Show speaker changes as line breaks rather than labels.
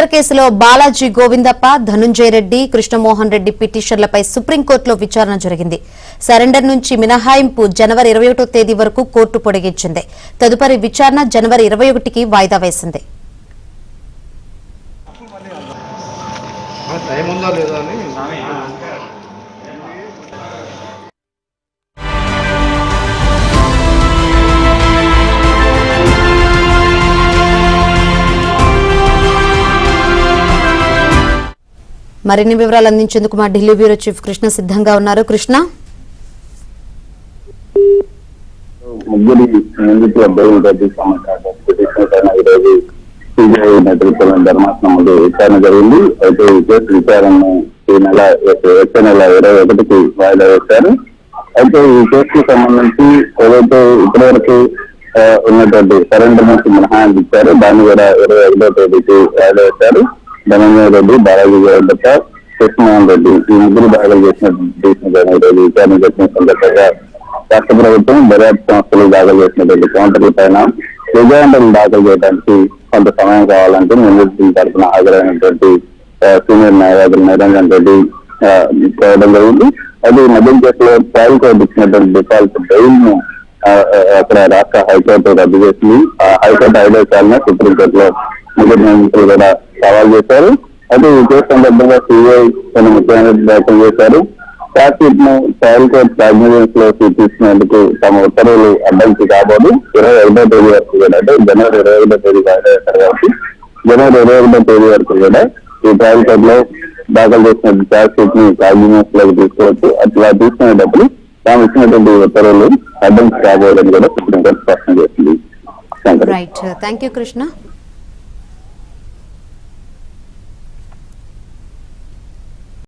Liquor కేసులో బాలాజీ గోవిందప్ప, ధనుంజయ రెడ్డి, కృష్ణమోహన్ రెడ్డి పిటిషన్లపై సుప్రీంకోర్టులో విచారణ జరిగింది. సరెండర్ నుంచి మినహాయింపు జనవరి 21వ తేదీ వరకు కోర్టు పొడిగించింది. తదుపరి విచారణ జనవరి 21కి వాయిదా వేసింది. మరిన్ని వివరాలు అందించేందుకు మా ఢిల్లీ బ్యూరో చీఫ్ కృష్ణ సిద్ధంగా ఉన్నారు. కృష్ణ,
ముగ్గురి నిందితుల బెయిల్ రద్దు ఈరోజు సిబిఐ నేతృత్వంలో ధర్మాసనం ముందు విచారణ జరిగింది. అయితే ఈ కేసు విచారణను వచ్చే నెల 21కి వాయిదా వేశారు. అయితే ఈ కేసుకు సంబంధించి ఏదైతే ఇప్పటివరకు ఉన్నటువంటి సరెండర్ నుంచి మినహాయింపు ఇచ్చారు, దాన్ని కూడా 21వ తేదీకి వాయిదా వేశారు. ధనంజయ రెడ్డి, బాలాజీ గోవిందప్ప, కృష్ణమోహన్ రెడ్డి ఈ ముగ్గురు దాఖలు చేసిన ఈరోజు విచారణ జరిగిన సందర్భంగా రాష్ట్ర ప్రభుత్వం దర్యాప్తు సంస్థలు దాఖలు చేసినటువంటి కౌంటర్ల పైన విజయాండలు దాఖలు చేయడానికి కొంత సమయం కావాలంటూ నిందితుల తరఫున హాజరైనటువంటి సీనియర్ న్యాయవాదులు నిరంజన్ రెడ్డి కోవడం జరిగింది. అది మద్యం కేసులో ట్రయల్ కోర్టు ఇచ్చినటువంటి డిఫాల్ట్ బెయిల్ ను అక్కడ రాష్ట్ర హైకోర్టు రద్దు చేసింది. ఆ హైకోర్టు ఆదేశాలను సుప్రీంకోర్టులో ముగ్గురు నిందితులు కూడా సవాల్ చేశారు. అయితే ఈ కేసు సందర్భంగా సిబిఐ కొన్ని ముఖ్యమైన వ్యాఖ్యలు చేశారు. ఛార్జ్ షీట్ ను ట్రయల్ కోర్టు కాగ్నిజెన్స్ లో తీసుకునేందుకు తమ ఉత్తర్వులు అడ్డంకి కాబోదు. 21వ తేదీ వరకు కూడా, అంటే జనవరి 21వ తేదీ వాయిదా వేశారు కాబట్టి జనవరి 21వ తేదీ వరకు కూడా ఈ ట్రయల్ కోర్టులో దాఖలు చేసిన ఛార్జ్ షీట్ ని కాగ్నిజెన్స్ లోకి తీసుకోవచ్చు. అట్లా తీసుకునేటప్పుడు తాము ఇచ్చినటువంటి ఉత్తర్వులు అడ్డంకి కాబోదని కూడా సుప్రీంకోర్టు స్పష్టం చేసింది.
Right, thank you Krishna.